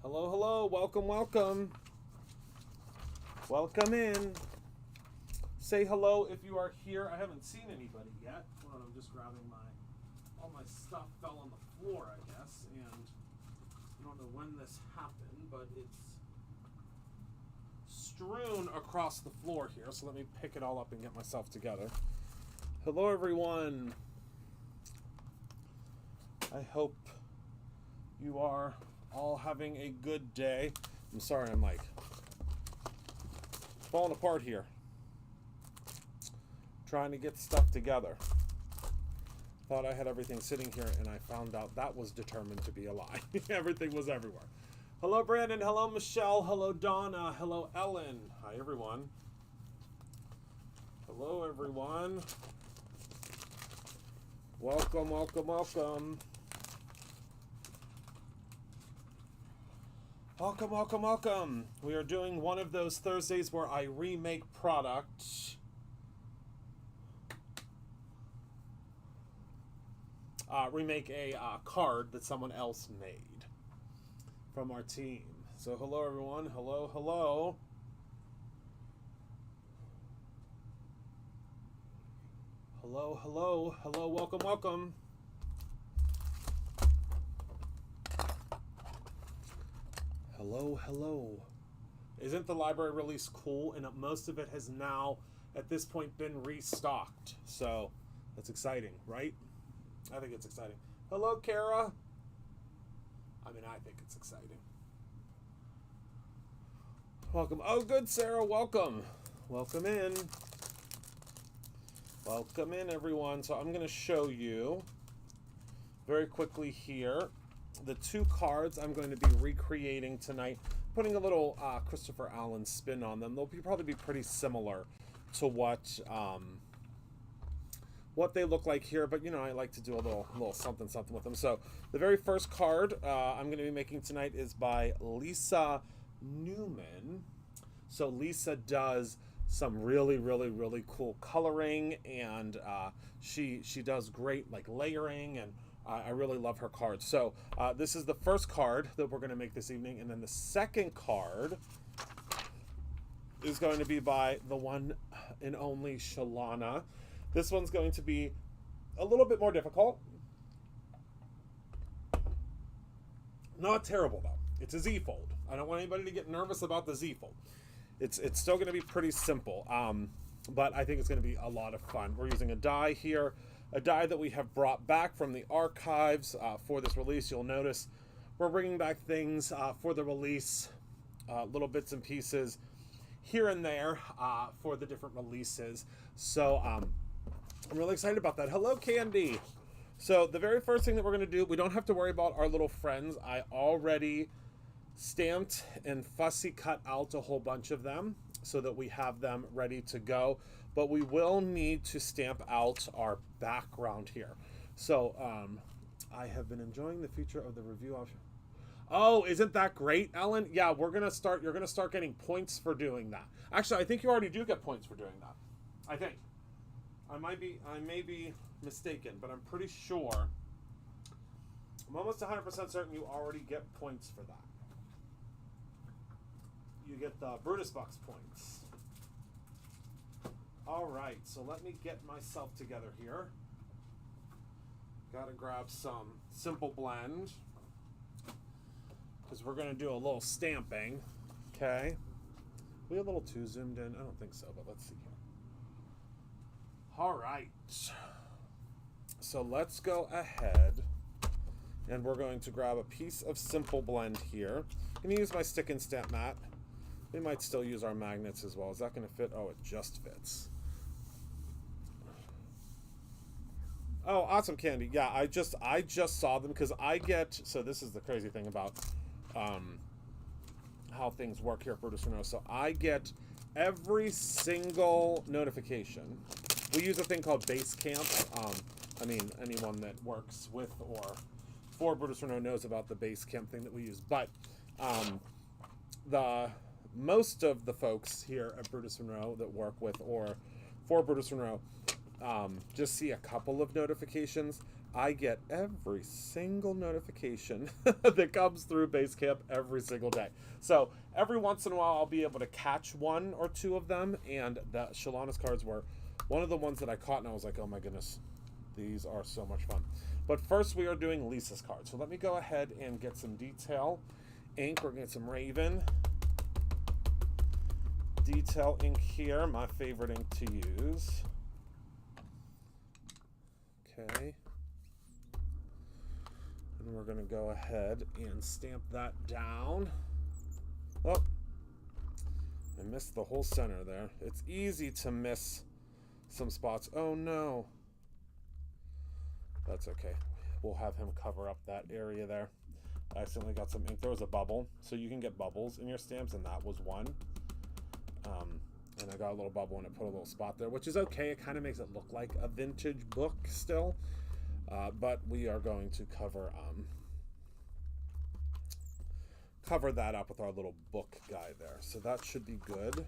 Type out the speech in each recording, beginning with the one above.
Hello, hello, welcome, welcome. Welcome in. Say hello if you are here. I haven't seen anybody yet. Hold on, I'm just grabbing all my stuff fell on the floor, I guess, and I don't know when this happened, but it's strewn across the floor here, so let me pick it all up and get myself together. Hello, everyone. I hope you are all having a good day. I'm sorry, I'm like falling apart here. Trying to get stuff together. Thought I had everything sitting here, and I found out that was determined to be a lie. Everything was everywhere. Hello, Brandon. Hello, Michelle. Hello, Donna. Hello, Ellen. Hi, everyone. Hello, everyone. Welcome, welcome, welcome. Welcome, welcome, welcome. We are doing one of those Thursdays where I remake products. Remake a card that someone else made from our team. So hello, everyone. Hello, hello. Hello, hello, hello. Welcome, welcome. Hello, hello. Isn't the library release cool? And most of it has now, at this point, been restocked. So that's exciting, right? I think it's exciting. Hello, Kara. I mean, I think it's exciting. Welcome. Oh, good, Sarah. Welcome. Welcome in. Welcome in, everyone. So I'm going to show you very quickly here the two cards I'm going to be recreating tonight, putting a little Christopher Allen spin on them. They'll probably be pretty similar to what they look like here, but you know, I like to do a little something with them. So the very first card I'm going to be making tonight is by Lisa Newman. So Lisa does some really cool coloring, and she does great like layering, and I really love her cards. So this is the first card that we're going to make this evening, and then the second card is going to be by the one and only Shalana. This one's going to be a little bit more difficult. Not terrible, though. It's a Z-fold. I don't want anybody to get nervous about the Z-fold. It's still going to be pretty simple, but I think it's going to be a lot of fun. We're using a die here, a die that we have brought back from the archives for this release. You'll notice we're bringing back things for the release, little bits and pieces here and there for the different releases. So I'm really excited about that. Hello, Candy. So the very first thing that we're going to do, we don't have to worry about our little friends. I already stamped and fussy cut out a whole bunch of them so that we have them ready to go. But we will need to stamp out our background here. So I have been enjoying the feature of the review option. Oh, isn't that great, Ellen? Yeah, you're going to start getting points for doing that. Actually, I think you already do get points for doing that. I think. I may be mistaken, but I'm pretty sure. I'm almost 100% certain you already get points for that. You get the Brutus Bucks points. All right, so let me get myself together here. Got to grab some Simple Blend because we're going to do a little stamping. Okay. We a little too zoomed in? I don't think so, but let's see here. All right. So let's go ahead and we're going to grab a piece of Simple Blend here. I'm going to use my stick and stamp mat. We might still use our magnets as well. Is that going to fit? Oh, it just fits. Oh, awesome, Candy. Yeah, I just saw them because I get, so this is the crazy thing about how things work here at Brutus Renault. So I get every single notification. We use a thing called Basecamp. I mean, anyone that works with or for Brutus Renault knows about the Basecamp thing that we use. But most of the folks here at Brutus Renault that work with or for Brutus Renault just see a couple of notifications. I get every single notification that comes through Basecamp every single day. So every once in a while, I'll be able to catch one or two of them, and the Shalana's cards were one of the ones that I caught, and I was like, oh my goodness, these are so much fun. But first, we are doing Lisa's cards. So let me go ahead and get some detail ink. We're going to get some Raven detail ink here, my favorite ink to use. Okay. And we're going to go ahead and stamp that down. Oh, I missed the whole center there. It's easy to miss some spots. Oh no. That's okay. We'll have him cover up that area there. I accidentally got some ink. There was a bubble, so you can get bubbles in your stamps, and that was one. And I got a little bubble and it put a little spot there, which is okay. It kind of makes it look like a vintage book still, but we are going to cover that up with our little book guy there. So that should be good.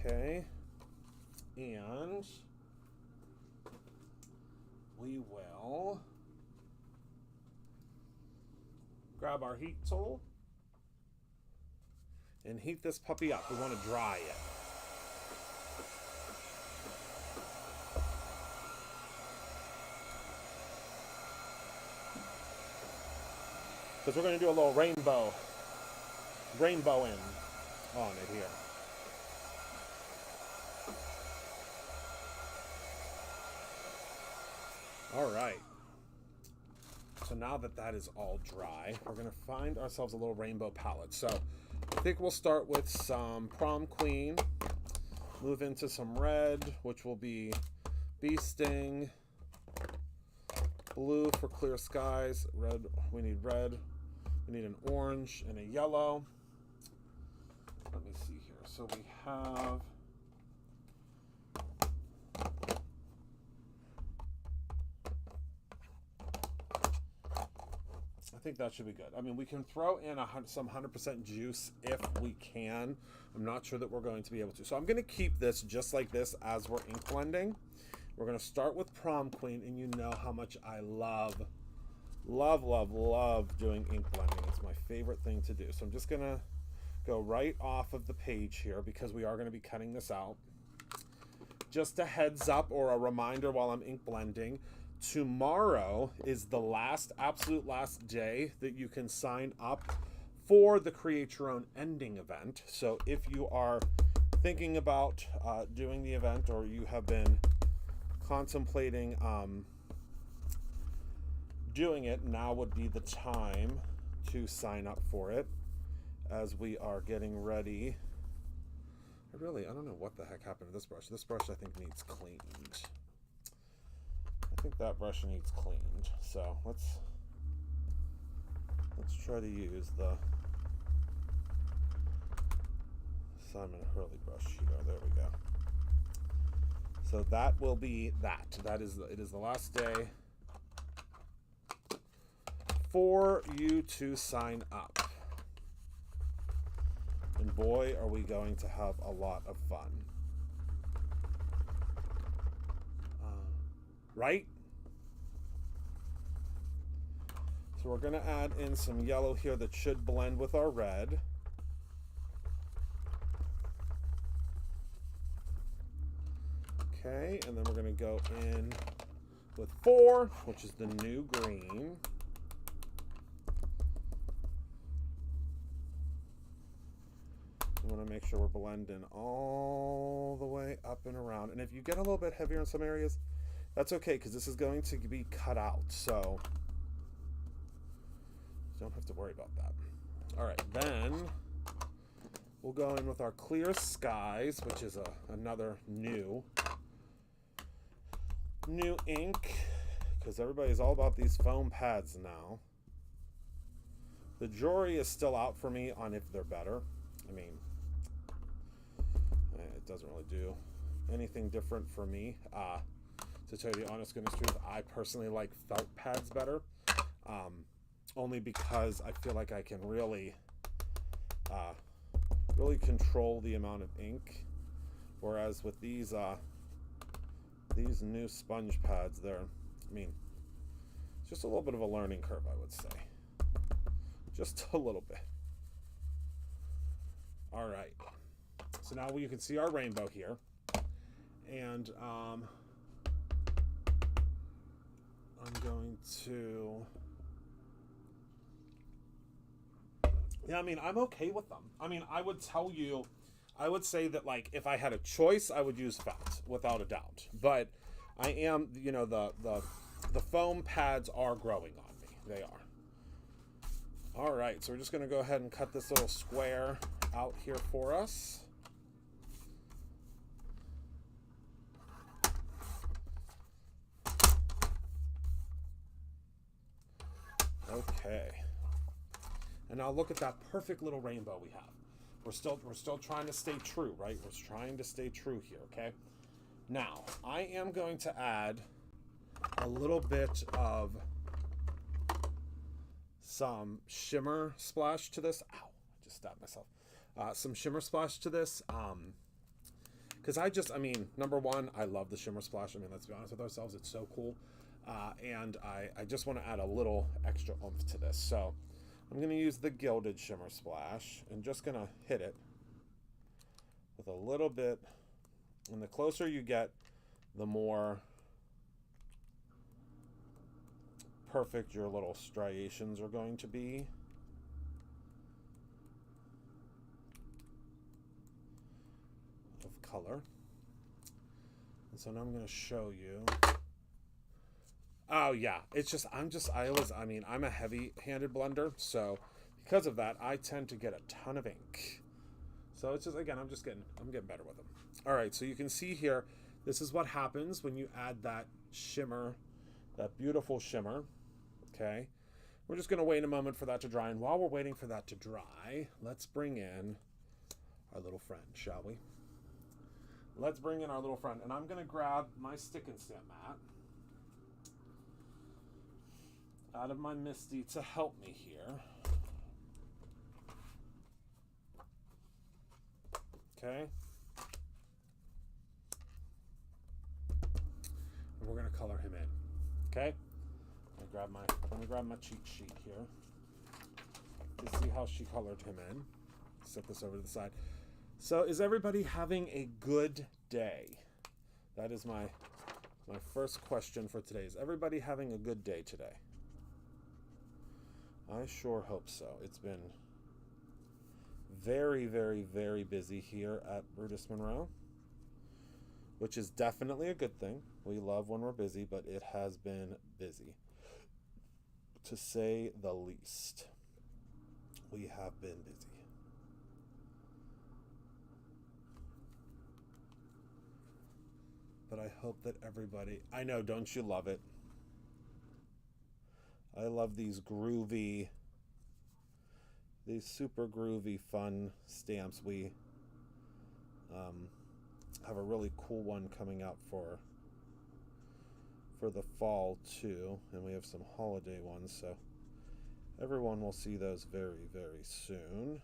Okay, and we will grab our heat tool and heat this puppy up. We want to dry it. Because we're going to do a little rainbow in on it here. All right. So now that that is all dry, we're going to find ourselves a little rainbow palette. So I think we'll start with some Prom Queen, move into some red, which will be Bee Sting, blue for clear skies, red, we need an orange and a yellow. Let me see here. So we have I think that should be good. I mean, we can throw in some 100% juice if we can. I'm not sure that we're going to be able to. So I'm going to keep this just like this as we're ink blending. We're going to start with Prom Queen, and you know how much I love doing ink blending. It's my favorite thing to do. So I'm just going to go right off of the page here because we are going to be cutting this out. Just a heads up or a reminder while I'm ink blending. Tomorrow is the absolute last day that you can sign up for the Create Your Own Ending event. So if you are thinking about doing the event, or you have been contemplating doing it, now would be the time to sign up for it, as we are getting ready. I don't know what the heck happened to this brush. This brush I think needs cleaned. I think that brush needs cleaned. So let's try to use the Simon Hurley brush here. There we go. So that will be that. It is the last day for you to sign up. And boy, are we going to have a lot of fun. Right? So we're going to add in some yellow here that should blend with our red. Okay, and then we're going to go in with 4, which is the new green. We want to make sure we're blending all the way up and around. And if you get a little bit heavier in some areas, that's okay, because this is going to be cut out, so don't have to worry about that. All right, then we'll go in with our Clear Skies, which is another new ink, because everybody's all about these foam pads now. The jury is still out for me on if they're better. I mean, it doesn't really do anything different for me. To tell you the honest goodness truth, I personally like felt pads better, only because I feel like I can really control the amount of ink, whereas with these new sponge pads, they're I mean, it's just a little bit of a learning curve, I would say. Just a little bit. All right. So now you can see our rainbow here. And I'm going to... Yeah, I mean, I'm okay with them. I mean, I would say that, like, if I had a choice, I would use felt, without a doubt. But I am, you know, the foam pads are growing on me. They are. All right, so we're just going to go ahead and cut this little square out here for us. Okay. And now look at that perfect little rainbow we have. We're still trying to stay true, right? We're trying to stay true here, okay? Now, I am going to add a little bit of some shimmer splash to this. Ow, I just stabbed myself. Some shimmer splash to this. Because I mean, number one, I love the shimmer splash. I mean, let's be honest with ourselves. It's so cool. And I just want to add a little extra oomph to this. So I'm going to use the gilded shimmer splash and just going to hit it with a little bit. And the closer you get, the more perfect your little striations are going to be. Of color. And so now I'm going to show you. Oh yeah, it's just, I mean, I'm a heavy-handed blender, so because of that, I tend to get a ton of ink. So it's just, again, I'm getting better with them. All right, so you can see here, this is what happens when you add that shimmer, that beautiful shimmer, okay? We're just gonna wait a moment for that to dry, and while we're waiting for that to dry, let's bring in our little friend, shall we? Let's bring in our little friend, and I'm gonna grab my stick and stamp mat out of my MISTI to help me here. Okay. And we're gonna color him in. Okay. Let me grab my cheat sheet here to see how she colored him in. Set this over to the side. So, is everybody having a good day? That is my first question for today. Is everybody having a good day today? I sure hope so. It's been very, very, very busy here at Brutus Monroe, which is definitely a good thing. We love when we're busy, but it has been busy, to say the least. We have been busy. But I hope that everybody, I know, don't you love it? I love these super groovy, fun stamps. We have a really cool one coming out for the fall too, and we have some holiday ones, so everyone will see those very, very soon.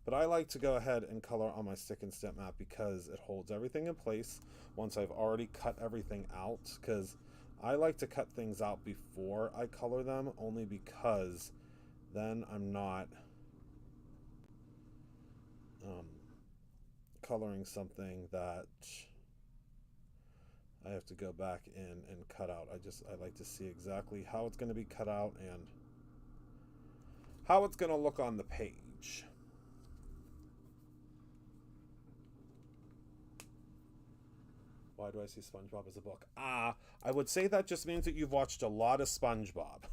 But I like to go ahead and color on my stick and stamp mat because it holds everything in place once I've already cut everything out, because I like to cut things out before I color them, only because then I'm not coloring something that I have to go back in and cut out. I like to see exactly how it's going to be cut out and how it's going to look on the page. Why do I see SpongeBob as a book? I would say that just means that you've watched a lot of SpongeBob.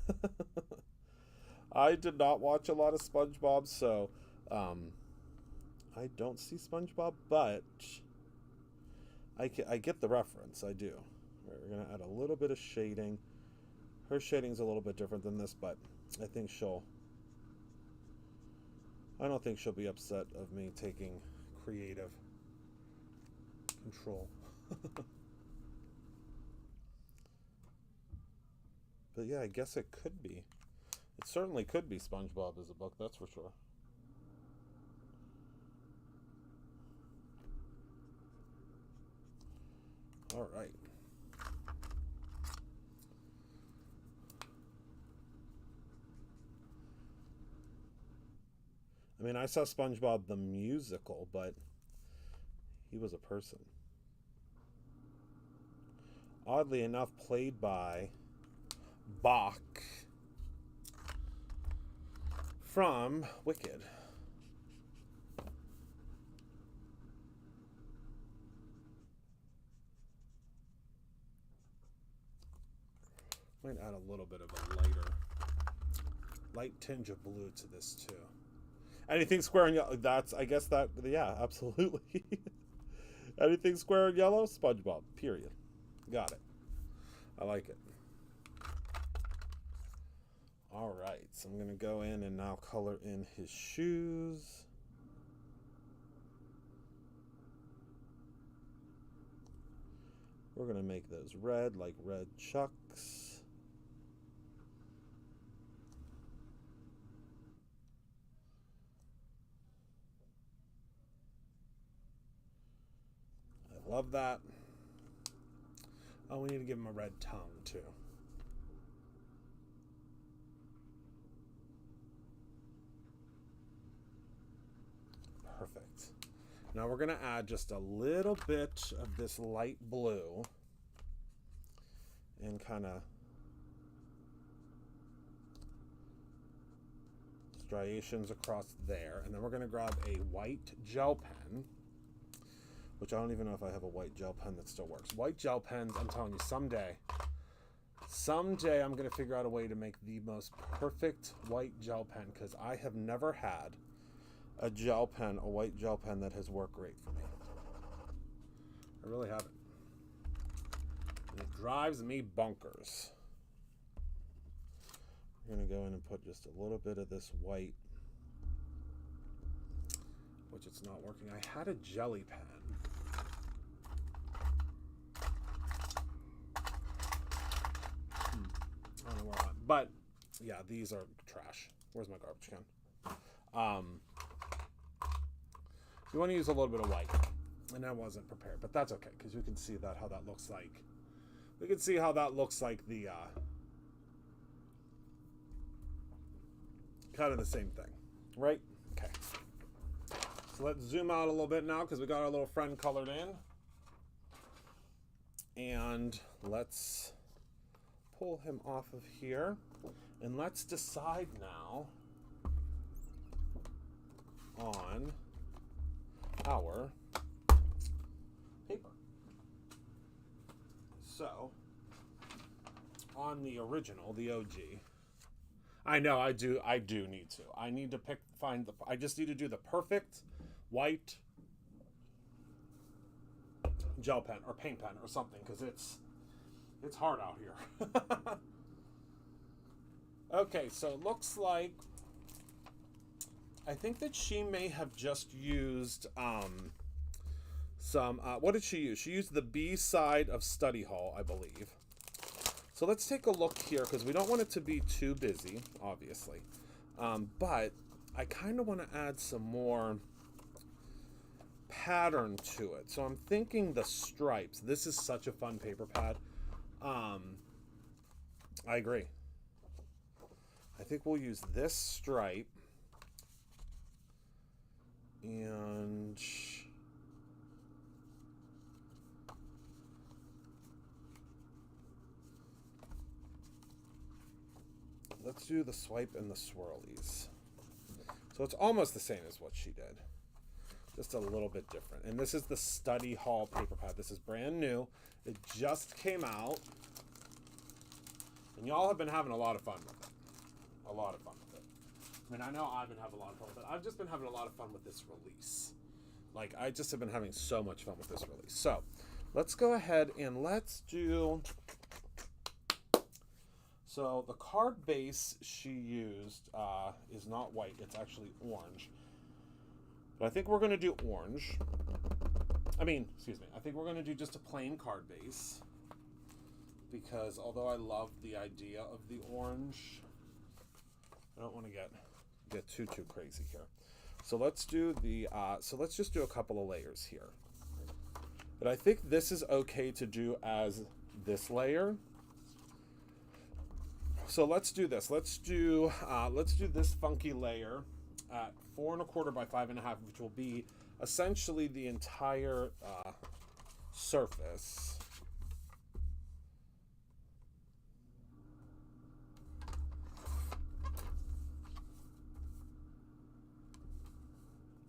I did not watch a lot of SpongeBob, so I don't see SpongeBob, but I get the reference. I do. We're going to add a little bit of shading. Her shading's a little bit different than this, but I don't think she'll be upset of me taking creative control. But yeah, I guess it could be. It certainly could be SpongeBob as a book, that's for sure. All right. I mean, I saw SpongeBob the musical, but he was a person. Oddly enough, played by Bach from Wicked. Might add a little bit of a light tinge of blue to this too. Anything square and yellow, that's, I guess that, yeah, absolutely. Anything square and yellow, SpongeBob, period. Got it. I like it. All right, so I'm going to go in and now color in his shoes. We're going to make those red, like red chucks. I love that. Oh, we need to give him a red tongue, too. Perfect. Now we're going to add just a little bit of this light blue and kind of striations across there. And then we're going to grab a white gel pen, which I don't even know if I have a white gel pen that still works. White gel pens, I'm telling you, someday I'm going to figure out a way to make the most perfect white gel pen, because I have never had a white gel pen that has worked great for me. I really haven't. And it drives me bonkers. We're going to go in and put just a little bit of this white, which it's not working. I had a jelly pen. I don't know where I'm at. But yeah, these are trash. Where's my garbage can? You want to use a little bit of white, and I wasn't prepared, but that's okay, because you can see that how that looks like. We can see how that looks like the kind of the same thing, right? Okay. So let's zoom out a little bit now, because we got our little friend colored in, and let's pull him off of here, and let's decide now on our paper. So, on the original, the OG, I know I do need to. I need to I just need to do the perfect white gel pen or paint pen or something, because it's hard out here. Okay, so it looks like, I think that she may have just used some, what did she use? She used the B side of Study Hall, I believe. So let's take a look here, because we don't want it to be too busy, obviously. But I kind of want to add some more pattern to it. So I'm thinking the stripes. This is such a fun paper pad. I agree. I think we'll use this stripe. And let's do the swipe and the swirlies. So it's almost the same as what she did, just a little bit different. And this is the Study Hall paper pad. This is brand new. It just came out. And y'all have been having a lot of fun with it. A lot of fun with it. I mean, I know I've been having a lot of fun with it. I've just been having a lot of fun with this release. Like, I just have been having so much fun with this release. So, let's go ahead and let's do... So, the card base she used is not white. It's actually orange. But I think we're going to do orange. I think we're going to do just a plain card base. Because although I love the idea of the orange, I don't want to get too crazy here. So let's do let's just do a couple of layers here. But I think this is okay to do as this layer. So let's do this. Let's do this funky layer at 4 1/4 by 5 1/2, which will be essentially the entire surface.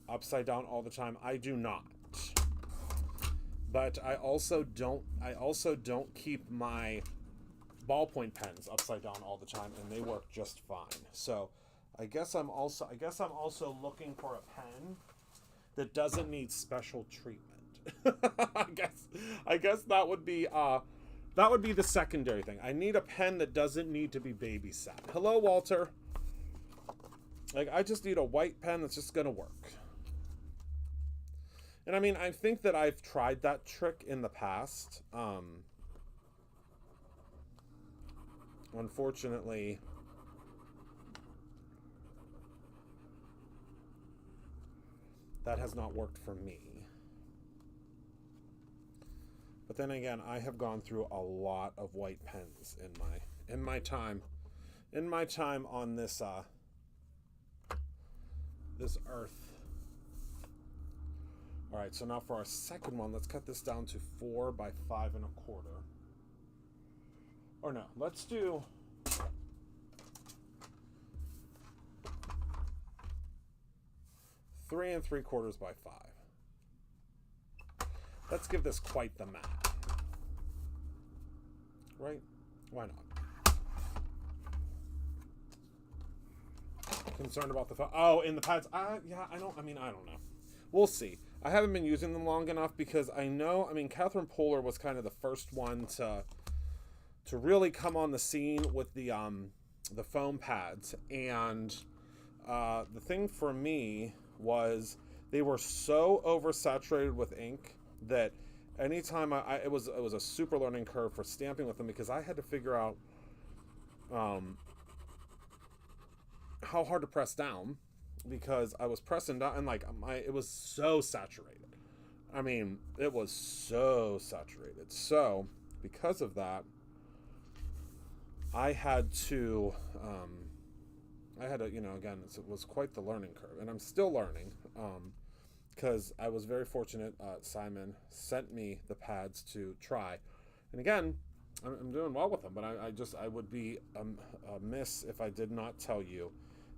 Upside down all the time. I do not. But I also don't keep my ballpoint pens upside down all the time, and they work just fine. So I guess I'm also looking for a pen that doesn't need special treatment. I guess that would be the secondary thing. I need a pen that doesn't need to be babysat. Hello, Walter. Like, I just need a white pen that's just gonna work. And I mean, I think that I've tried that trick in the past. Unfortunately, that has not worked for me. But then again, I have gone through a lot of white pens in my time on this this earth. All right, so now for our second one, let's cut this down to 4 by 5 1/4. Or no, let's do 3 3/4 by 5. Let's give this quite the mat. Right? Why not? Concerned about the in the pads. Yeah, I don't know. We'll see. I haven't been using them long enough because Catherine Poehler was kind of the first one to really come on the scene with the foam pads, and the thing for me was they were so oversaturated with ink that anytime it was a super learning curve for stamping with them, because I had to figure out how hard to press down, because I was pressing down and it was so saturated. I mean, it was so saturated. So because of that, I had to again, it was quite the learning curve, and I'm still learning, because I was very fortunate. Simon sent me the pads to try, and again, I'm doing well with them, but I would be amiss if I did not tell you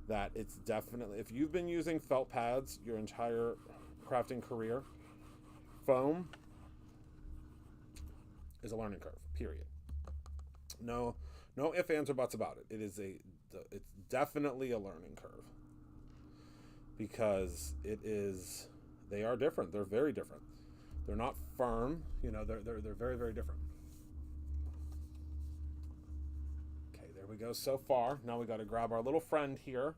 that it's definitely, if you've been using felt pads your entire crafting career, foam is a learning curve, period. No ifs, ands, or buts about it. It's definitely a learning curve, because they are different. They're very different. They're not firm, they're very, very different. Okay, there we go so far. Now we got to grab our little friend here,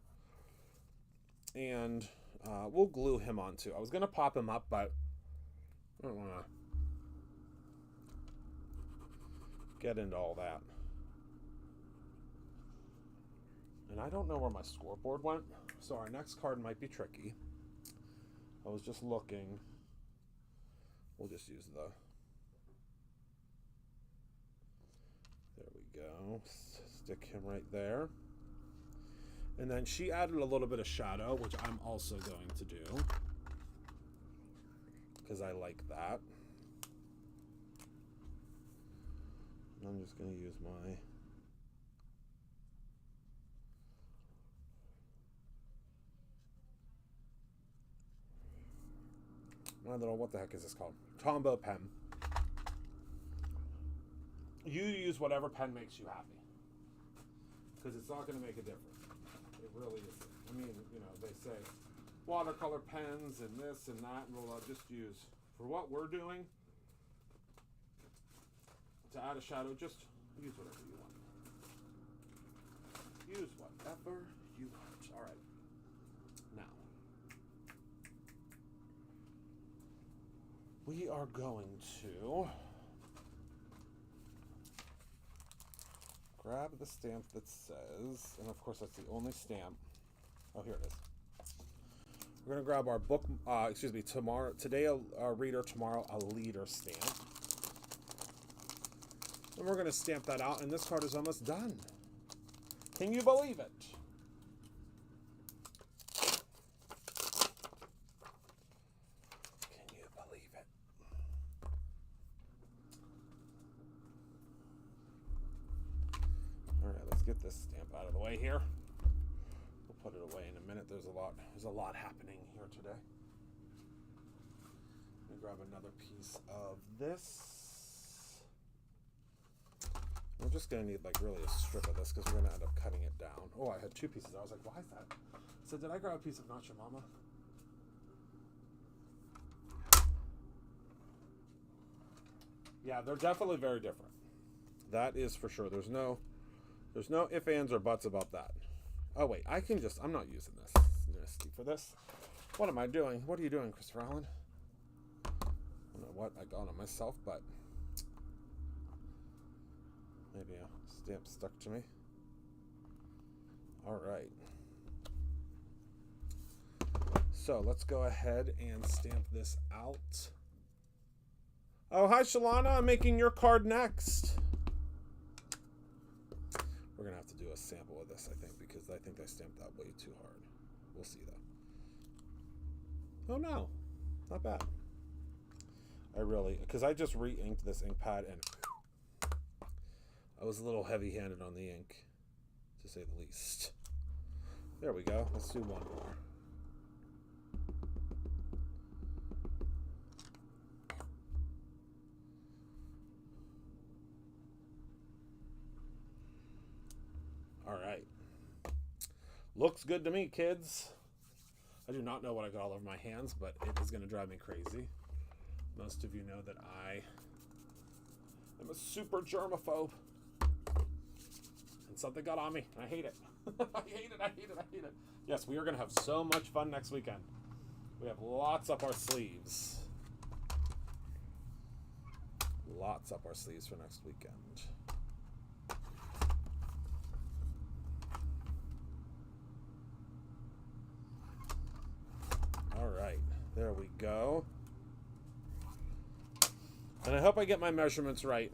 and we'll glue him on too. I was going to pop him up, but I don't want to get into all that. And I don't know where my scoreboard went, so our next card might be tricky. I was just looking. We'll just use there we go. Stick him right there. And then she added a little bit of shadow, which I'm also going to do, because I like that. And I'm just going to use my little, what the heck is this called? Tombow pen. You use whatever pen makes you happy, because it's not going to make a difference. It really isn't. I mean, they say watercolor pens and this and that, and we'll just use, for what we're doing, to add a shadow, just use whatever you want. Use whatever you want. All right. Now, we are going to grab the stamp that says, and of course that's the only stamp. Oh, here it is. We're going to grab our book, today a reader, tomorrow a leader stamp. And we're going to stamp that out, and this card is almost done. Can you believe it? get this stamp out of the way here. We'll put it away in a minute. There's a lot happening here today. Let me grab another piece of this. We're just gonna need like really a strip of this because we're gonna end up cutting it down. Oh, I had two pieces. I was like, why is that? So did I grab a piece of Nacho Mama? Yeah, they're definitely very different. That is for sure. There's no ifs, ands, or buts about that. Oh wait, I'm not using this. It's nasty for this. What am I doing? What are you doing, Christopher Allen? I don't know what I got on myself, but maybe a stamp stuck to me. All right. So let's go ahead and stamp this out. Oh, hi, Shalana. I'm making your card next. We're going to have to do a sample of this, I think, because I think I stamped that way too hard. We'll see, though. Oh, no. Not bad. Because I just re-inked this ink pad, and I was a little heavy-handed on the ink, to say the least. There we go. Let's do one more. All right. Looks good to me, kids. I do not know what I got all over my hands, but it is going to drive me crazy. Most of you know that I am a super germaphobe. And something got on me. I hate it. I hate it. Yes, we are going to have so much fun next weekend. We have lots up our sleeves. Lots up our sleeves for next weekend. All right, there we go. And I hope I get my measurements right,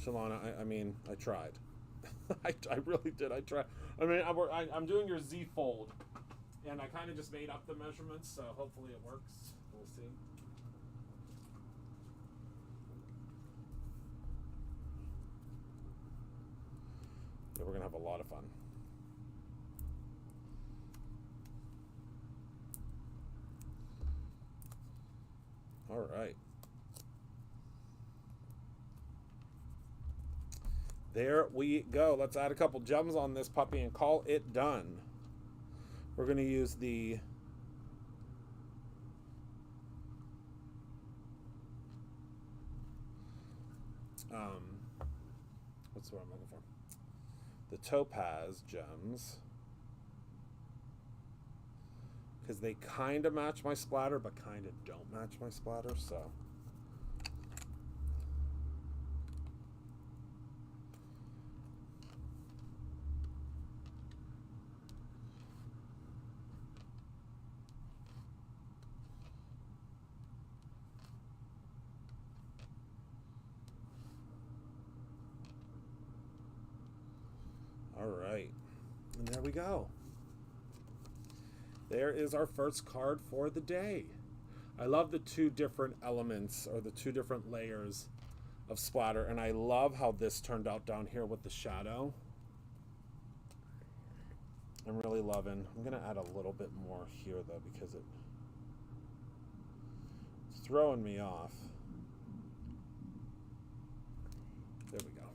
Shalana. I mean, I tried. I really did. I tried. I mean, I'm doing your Z fold, and I kind of just made up the measurements, so hopefully it works. We'll see. Yeah, we're gonna have a lot of fun. All right. There we go. Let's add a couple gems on this puppy and call it done. We're going to use the what's the word I'm looking for? The topaz gems. Because they kind of match my splatter, but kind of don't match my splatter, so. All right, and there we go. There is our first card for the day. I love the two different elements, or the two different layers of splatter, and I love how this turned out down here with the shadow. I'm really loving. I'm going to add a little bit more here, though, because it's throwing me off. There we go.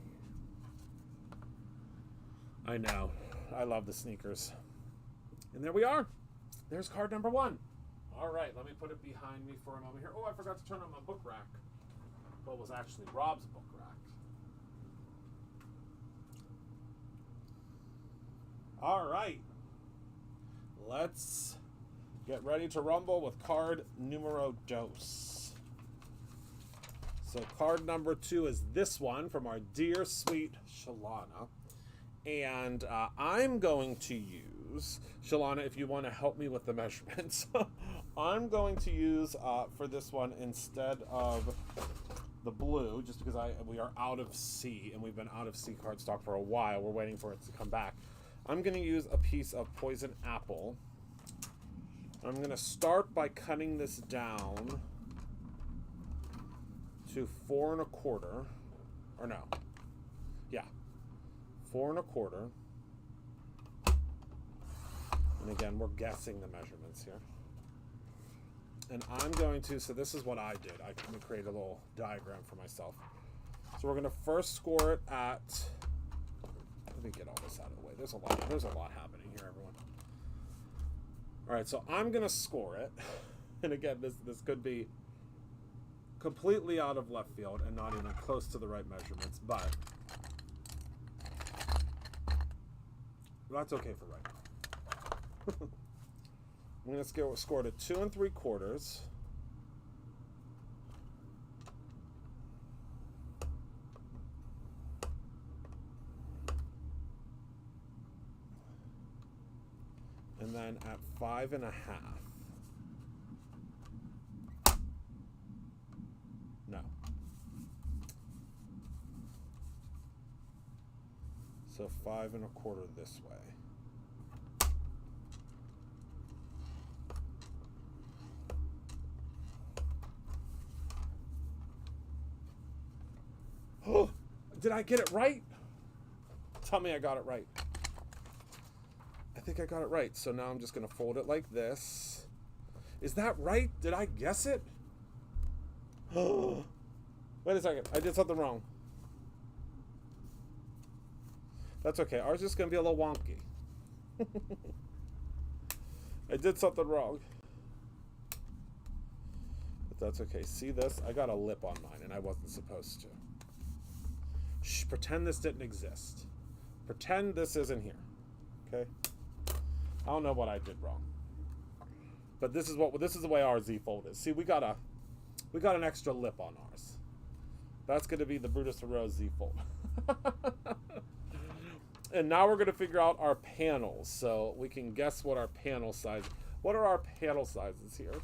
I know. I love the sneakers. And there we are. There's card number one. All right, let me put it behind me for a moment here. Oh, I forgot to turn on my book rack. What was actually Rob's book rack. All right. Let's get ready to rumble with card numero dos. So card number 2 is this one from our dear, sweet Shalana. And I'm going to use, Shalana, if you want to help me with the measurements, I'm going to use, for this one, instead of the blue, just because we are out of C, and we've been out of C cardstock for a while. We're waiting for it to come back. I'm going to use a piece of poison apple. I'm going to start by cutting this down to 4 1/4, or no, yeah, 4 1/4. And again, we're guessing the measurements here. And I'm going to, so this is what I did. I created a little diagram for myself. So we're going to first score it at, let me get all this out of the way. There's a lot happening here, everyone. All right, so I'm going to score it. And again, this could be completely out of left field and not even close to the right measurements, but that's okay for right now. I'm going to score to 2 3/4. And then at 5 1/2. No. So 5 1/4 this way. Oh, did I get it right? Tell me I got it right. I think I got it right. So now I'm just going to fold it like this. Is that right? Did I guess it? Oh, wait a second. I did something wrong. That's okay. Ours is going to be a little wonky. I did something wrong. But that's okay. See this? I got a lip on mine and I wasn't supposed to. Shh, pretend this didn't exist. Pretend this isn't here. Okay? I don't know what I did wrong. But this is the way our Z fold is. See, we got an extra lip on ours. That's going to be the Brutus Rose Z fold. And now we're going to figure out our panels. So we can guess what our panel size. What are our panel sizes here?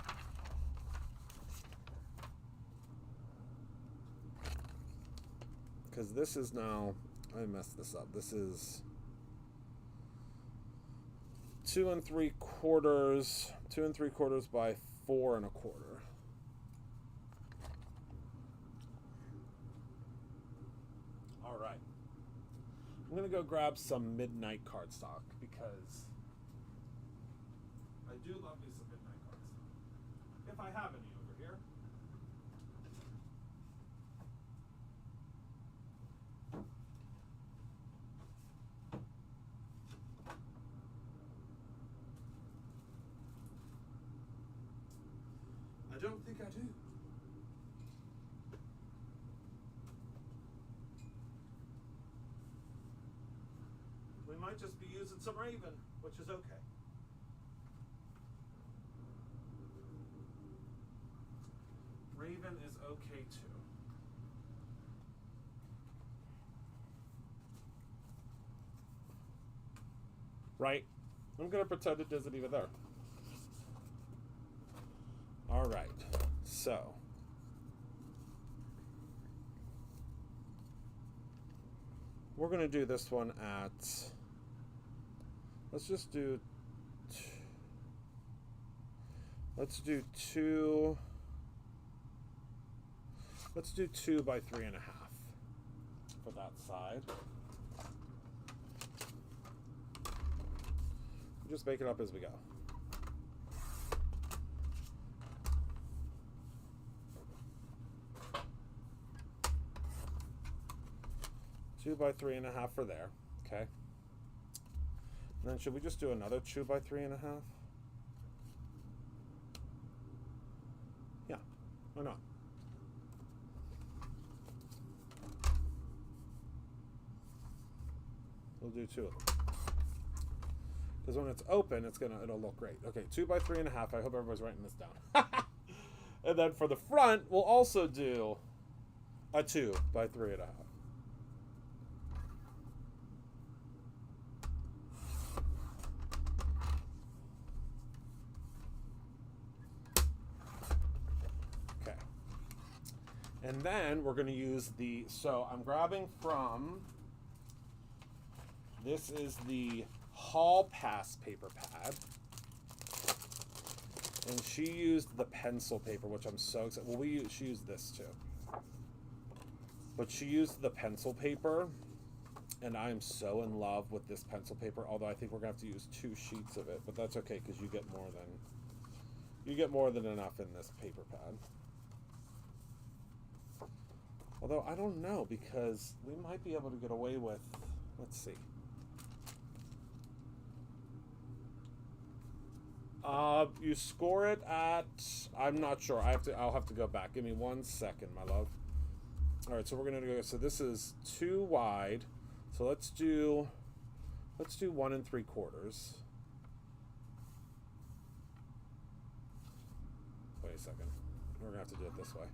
Because this is now, I messed this up. This is 2 3/4, 2 3/4 by 4 1/4. All right. I'm going to go grab some midnight cardstock because I do love me some midnight cardstock. If I have any over here. I don't think I do. We might just be using some Raven, which is okay. Raven is okay too. Right? I'm going to pretend it isn't even there. All right, so we're going to do this one at, let's do 2 by 3 1/2 for that side. Just make it up as we go. Two by 3 1/2 for there, okay. And then should we just do another 2 by 3 1/2? Yeah, why not? We'll do 2 of them. Because when it's open, it'll look great. Okay, 2 by 3 1/2. I hope everybody's writing this down. And then for the front, we'll also do a 2 by 3 1/2. Okay. And then we're going to use so I'm grabbing from, this is the Hall Pass paper pad. And she used the pencil paper, which I'm so excited. Well, she used this too. But she used the pencil paper. And I am so in love with this pencil paper, although I think we're going to have to use 2 sheets of it, but that's okay because you get more than enough in this paper pad. Although I don't know, because we might be able to get away with, let's see. You score it at, I'm not sure. I'll have to go back. Give me 1 second, my love. All right, so we're gonna go. So this is 2 wide. So let's do 1 3/4. Wait a second. We're gonna have to do it this way,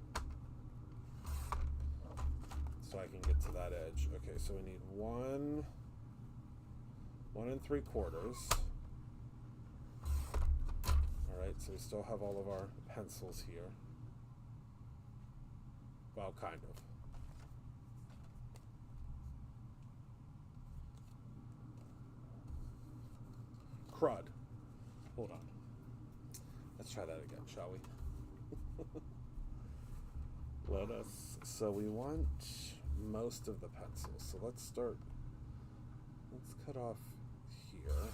so I can get to that edge. Okay, so we need 1 3/4. Alright, so we still have all of our pencils here. Well, kind of. Crud. Hold on. Let's try that again, shall we? So we want most of the pencils. So let's cut off here.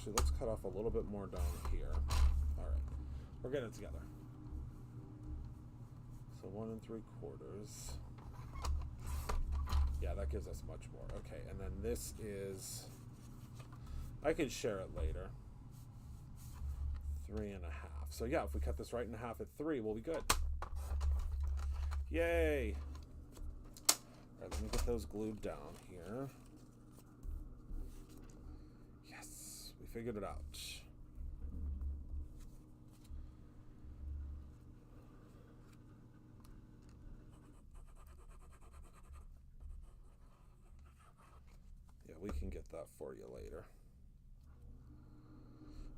Let's cut off a little bit more down here. All right, we're getting it together. So 1 3/4. Yeah, that gives us much more. Okay, and then this is, I can share it later. 3 1/2. So yeah, if we cut this right in half at 3, we'll be good. Yay! All right, let me get those glued down here. Figured it out. Yeah, we can get that for you later.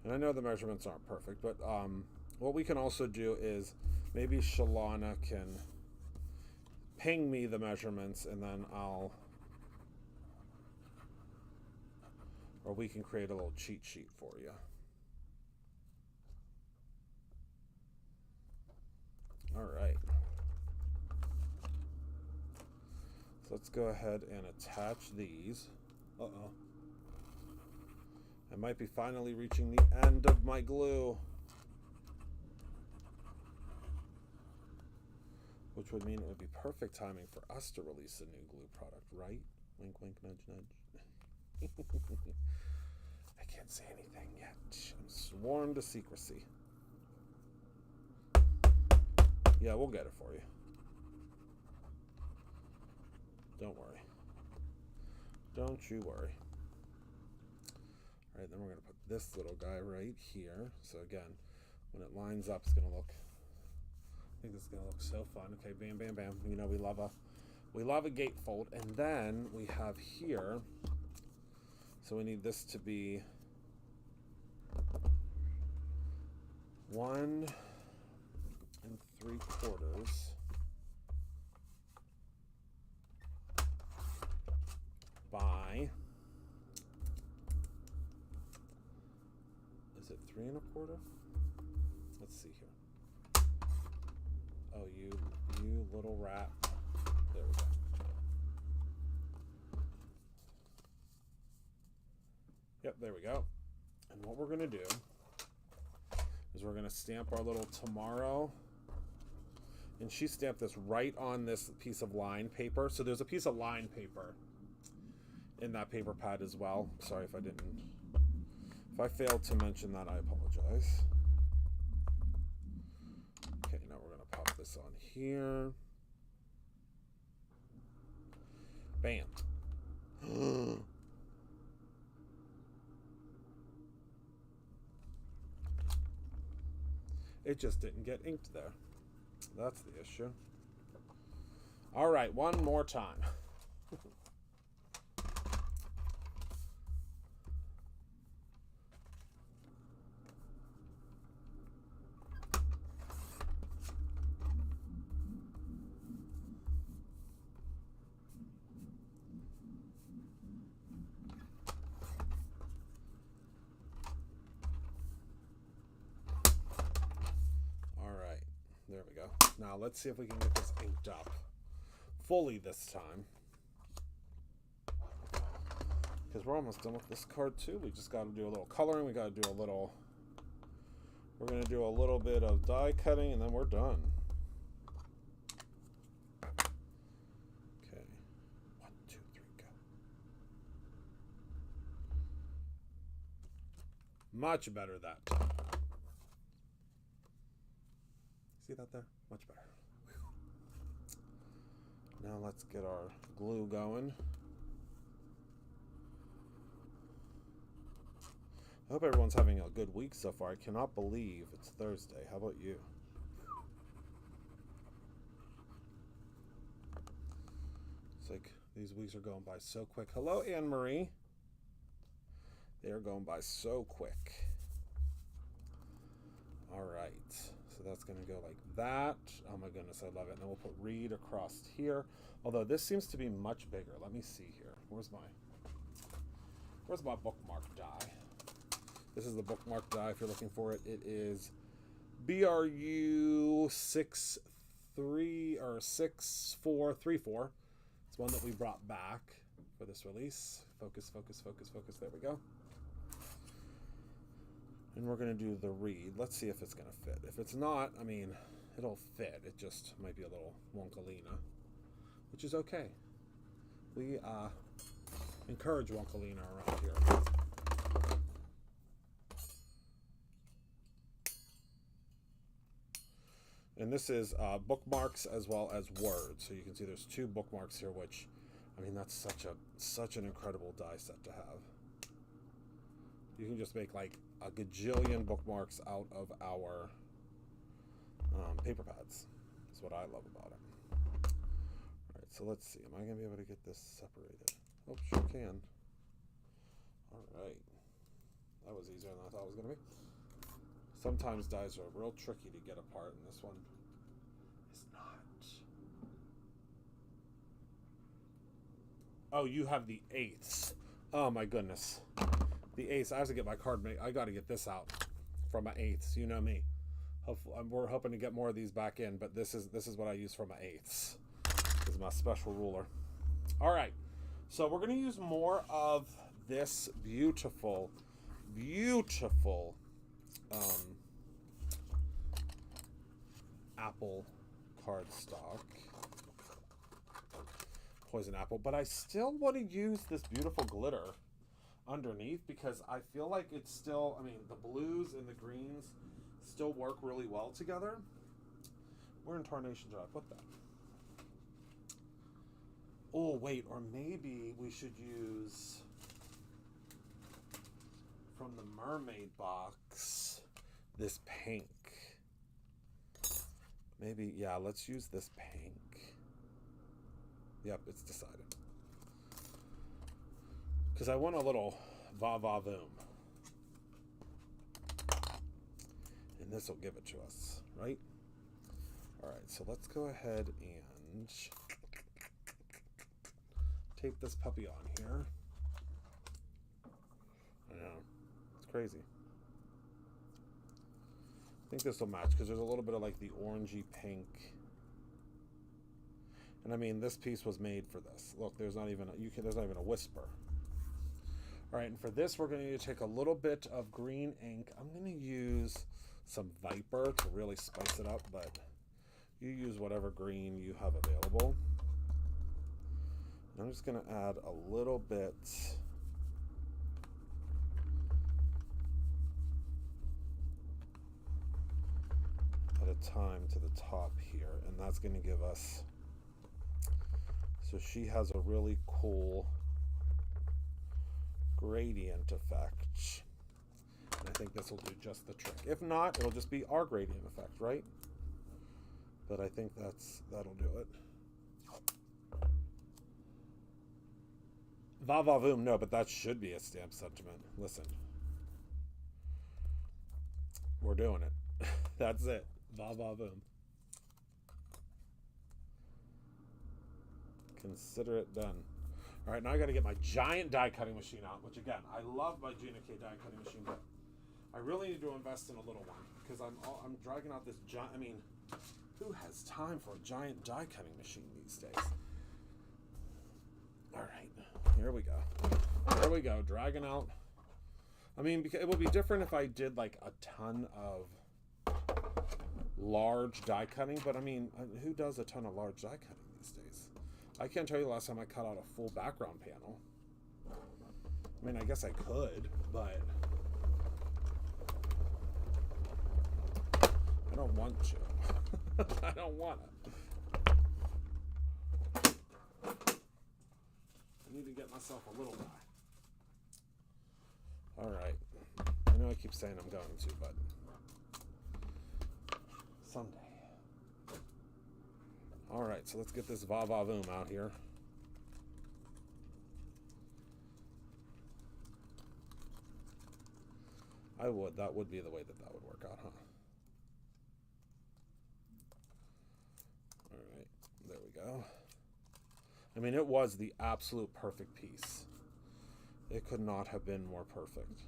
And I know the measurements aren't perfect, but what we can also do is maybe Shalana can ping me the measurements, and then or we can create a little cheat sheet for you. All right. So let's go ahead and attach these. Uh-oh. I might be finally reaching the end of my glue, which would mean it would be perfect timing for us to release a new glue product, right? Wink, wink, nudge, nudge. I can't say anything yet. I'm sworn to secrecy. Yeah, we'll get it for you. Don't worry. Don't you worry. All right, then we're going to put this little guy right here. So again, when it lines up, it's going to look, I think this is going to look so fun. Okay, bam, bam, bam. You know, we love a gatefold. And then we have here, so we need this to be 1 3/4 by, is it 3 1/4? Let's see here. Oh, you little rat. There we go. Yep, there we go. And what we're going to do is we're going to stamp our little tomorrow. And she stamped this right on this piece of line paper. So there's a piece of line paper in that paper pad as well. Sorry if I failed to mention that, I apologize. Okay, now we're going to pop this on here. Bam. It just didn't get inked there. That's the issue. All right, one more time. there we go. Now let's see if we can get this inked up fully this time. Because we're almost done with this card too. We just got to do a little coloring. We got to do a little... We're going to do a little bit of die cutting, and then we're done. Okay. 1, 2, 3, go. Much better that time. See that there? Much better. Whew. Now let's get our glue going. I hope everyone's having a good week so far. I cannot believe it's Thursday. How about you? It's like these weeks are going by so quick. Hello, Anne-Marie. They are going by so quick. All right. So that's going to go like that. Oh my goodness, I love it. And then we'll put Read across here. Although this seems to be much bigger. Let me see here. Where's my bookmark die? This is the bookmark die if you're looking for it. It is BRU 6434. It's one that we brought back for this release. Focus, focus, focus, focus. There we go. And we're going to do the Read. Let's see if it's going to fit. If it's not, I mean, it'll fit. It just might be a little wonkalina, which is okay. We encourage wonkalina around here. And this is bookmarks as well as words. So you can see there's 2 bookmarks here, which, I mean, that's such an incredible die set to have. You can just make like a gajillion bookmarks out of our paper pads. That's what I love about it. All right, so let's see. Am I going to be able to get this separated? Oh, sure can. All right. That was easier than I thought it was going to be. Sometimes dies are real tricky to get apart, and this one is not. Oh, you have the 8s. Oh my goodness. The 8s. I have to get my card made. I got to get this out from my 8s. You know me. Hopefully, we're hoping to get more of these back in, but this is what I use for my 8s. This is my special ruler. All right. So we're going to use more of this beautiful, beautiful apple cardstock, poison apple, but I still want to use this beautiful glitter underneath because I feel like it's still, I mean, the blues and the greens still work really well together. Where in tarnation did I put that? Oh, wait, or maybe we should use from the mermaid box this pink. Maybe, yeah, let's use this pink. Yep, it's decided. Because I want a little va-va-voom. And this will give it to us, right? All right, so let's go ahead and tape this puppy on here. I know, it's crazy. I think this will match because there's a little bit of like the orangey pink. And I mean, this piece was made for this. Look, there's not even a whisper. All right, and for this, we're going to need to take a little bit of green ink. I'm going to use some Viper to really spice it up, but you use whatever green you have available. And I'm just going to add a little bit at a time to the top here, and that's going to give us, so she has a really cool gradient effect, and I think this will do just the trick. If not, it'll just be our gradient effect, right? But I think that'll do it. Va va voom, no, but that should be a stamp sentiment. Listen, we're doing it. That's it. Va va voom. Consider it done. All right, now I got to get my giant die cutting machine out, which again, I love my Gina K die cutting machine, but I really need to invest in a little one because I'm dragging out this giant. I mean, Who has time for a giant die cutting machine these days? All right, here we go. There we go, dragging out. I mean, it would be different if I did like a ton of large die cutting, but I mean, who does a ton of large die cutting these days? I can't tell you the last time I cut out a full background panel. I mean, I guess I could, but I don't want to. I don't want to. I need to get myself a little guy. All right. I know I keep saying I'm going to, but someday. All right, so let's get this va-va-voom out here. That would be the way that would work out, huh? All right, there we go. I mean, it was the absolute perfect piece. It could not have been more perfect.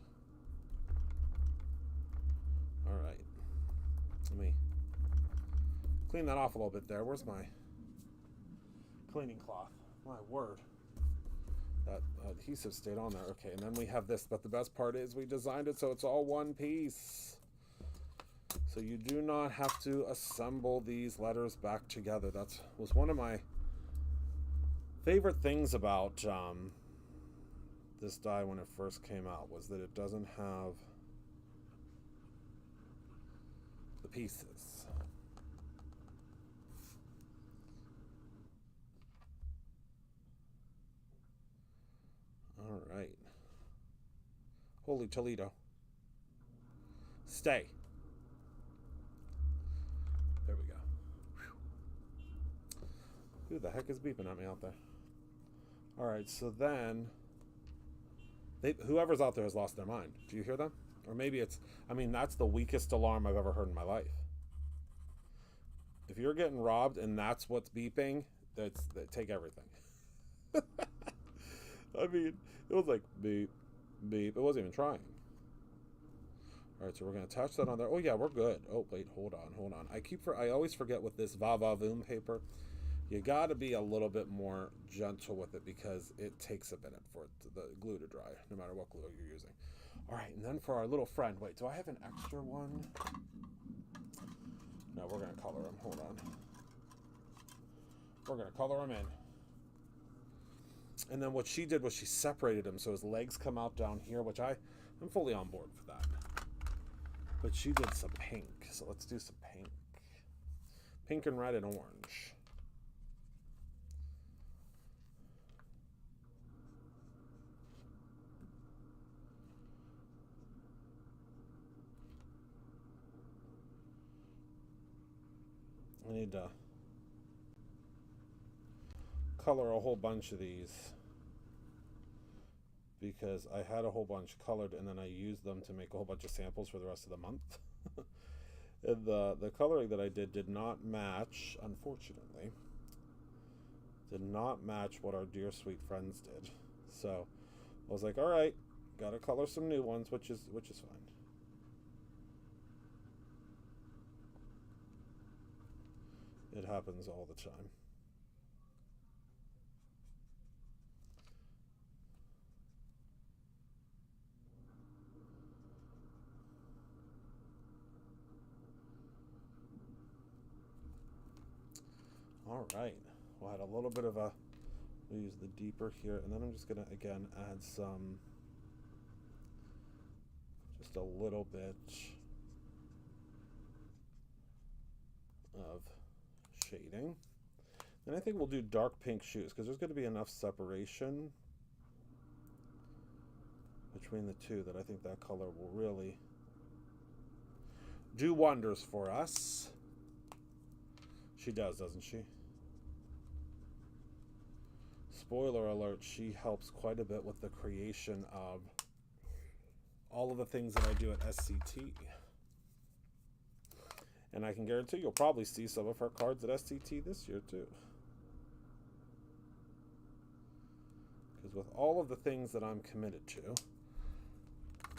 All right, let me clean that off a little bit there. Where's my cleaning cloth? My word. That adhesive stayed on there. Okay, and then we have this, but the best part is we designed it so it's all one piece. So you do not have to assemble these letters back together. That was one of my favorite things about this die when it first came out, was that it doesn't have the pieces. All right. Holy Toledo. Stay. There we go. Whew. Who the heck is beeping at me out there? All right, so then whoever's out there has lost their mind. Do you hear them? Or maybe it's, I mean, that's the weakest alarm I've ever heard in my life. If you're getting robbed and that's what's beeping, take everything. I mean, it was like beep, beep. It wasn't even trying. All right, so we're going to attach that on there. Oh, yeah, we're good. Oh, wait, hold on. I always forget with this va-va-voom paper, you got to be a little bit more gentle with it because it takes a minute for the glue to dry, no matter what glue you're using. All right, and then for our little friend, wait, do I have an extra one? No, we're going to color him. Hold on. We're going to color him in. And then what she did was she separated him so his legs come out down here, which I'm fully on board for that. But she did some pink, so let's do some pink. Pink and red and orange. I need to color a whole bunch of these because I had a whole bunch colored and then I used them to make a whole bunch of samples for the rest of the month. And the coloring that I did not match, unfortunately. Did not match what our dear sweet friends did. So I was like, all right, gotta color some new ones, which is fine. It happens all the time. All right, we'll add a little bit of we'll use the deeper here, and then I'm just gonna, again, add some, just a little bit of shading. And I think we'll do dark pink shoes, because there's gonna be enough separation between the two that I think that color will really do wonders for us. She does, doesn't she? Spoiler alert, she helps quite a bit with the creation of all of the things that I do at SCT. And I can guarantee you'll probably see some of her cards at SCT this year too. Because with all of the things that I'm committed to,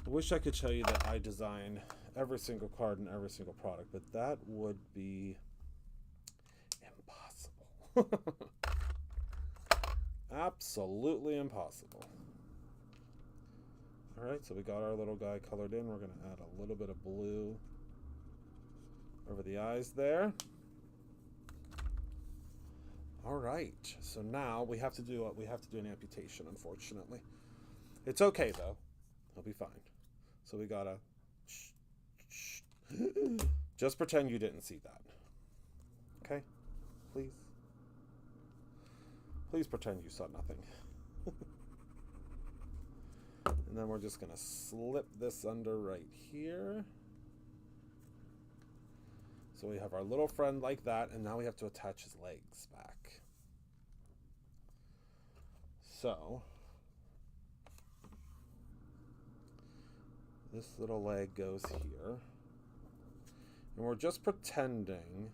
I wish I could tell you that I design every single card and every single product, but that would be Absolutely impossible. All right, so we got our little guy colored in. We're going to add a little bit of blue over the eyes there. All right, so now we have to do an amputation, unfortunately. It's okay though. He'll be fine. So we gotta just pretend you didn't see that. Okay? Please. Please pretend you saw nothing. And then we're just gonna slip this under right here. So we have our little friend like that, and now we have to attach his legs back. So this little leg goes here. And we're just pretending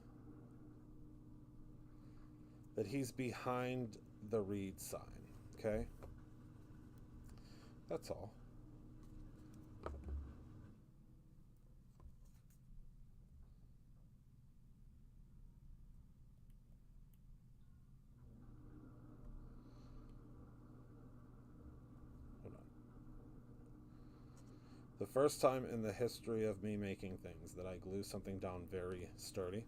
that he's behind the read sign, okay? That's all. The first time in the history of me making things that I glue something down very sturdy.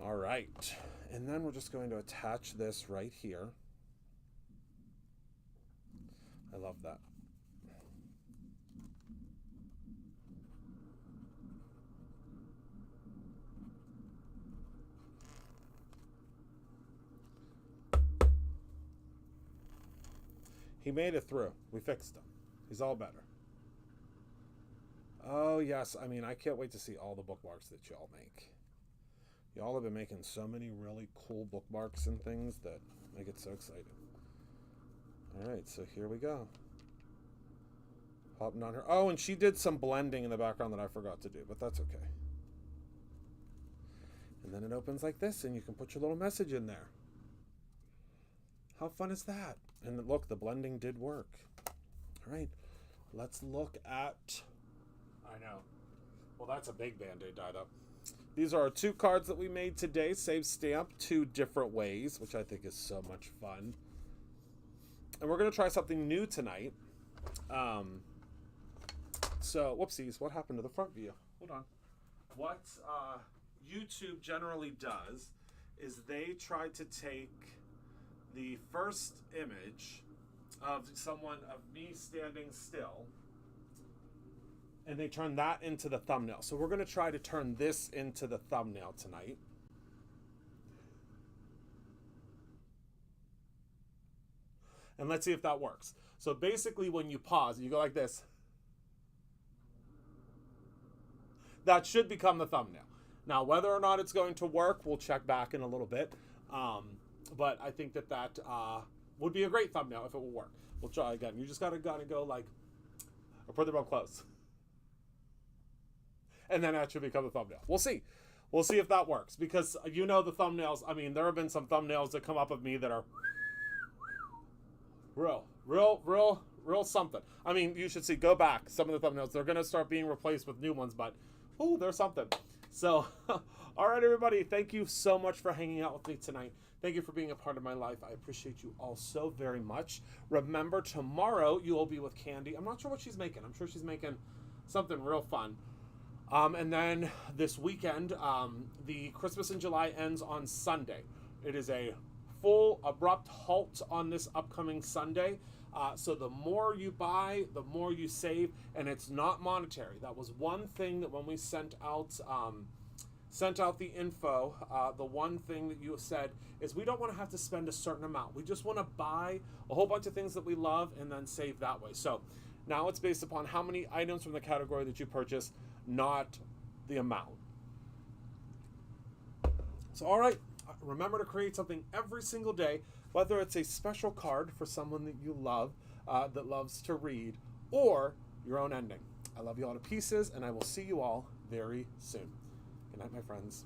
All right, and then we're just going to attach this right here. I love that. He made it through. We fixed him. He's all better. Oh, yes. I mean, I can't wait to see all the bookmarks that y'all make. Y'all have been making so many really cool bookmarks and things that I get so excited. All right, so here we go. Hopping on her. Oh, and she did some blending in the background that I forgot to do, but that's okay. And then it opens like this, and you can put your little message in there. How fun is that? And look, the blending did work. All right, let's look at... I know. Well, that's a big Band-Aid die, though. These are our 2 cards that we made today. Save stamp 2 different ways, which I think is so much fun. And we're going to try something new tonight. So, whoopsies, what happened to the front view? Hold on. What YouTube generally does is they try to take the first image of me standing still, and they turn that into the thumbnail. So we're going to try to turn this into the thumbnail tonight. And let's see if that works. So basically when you pause, you go like this. That should become the thumbnail. Now, whether or not it's going to work, we'll check back in a little bit. But I think that would be a great thumbnail if it will work. We'll try again. You just gotta go like, or put them up close. And then that should become a thumbnail. We'll see. We'll see if that works. Because you know the thumbnails, I mean, there have been some thumbnails that come up of me that are real something. I mean, you should see, go back. Some of the thumbnails, they're gonna start being replaced with new ones, but ooh, there's something. So, all right, everybody, thank you so much for hanging out with me tonight. Thank you for being a part of my life. I appreciate you all so very much. Remember, tomorrow you will be with Candy. I'm not sure what she's making. I'm sure she's making something real fun. And then this weekend, the Christmas in July ends on Sunday. It is a full abrupt halt on this upcoming Sunday. So the more you buy, the more you save, and it's not monetary. That was one thing that when we sent out the info, the one thing that you said is we don't want to have to spend a certain amount. We just want to buy a whole bunch of things that we love and then save that way. So now it's based upon how many items from the category that you purchase, not the amount. So, all right, remember to create something every single day, whether it's a special card for someone that you love, that loves to read, or your own ending. I love you all to pieces, and I will see you all very soon. Good night, my friends.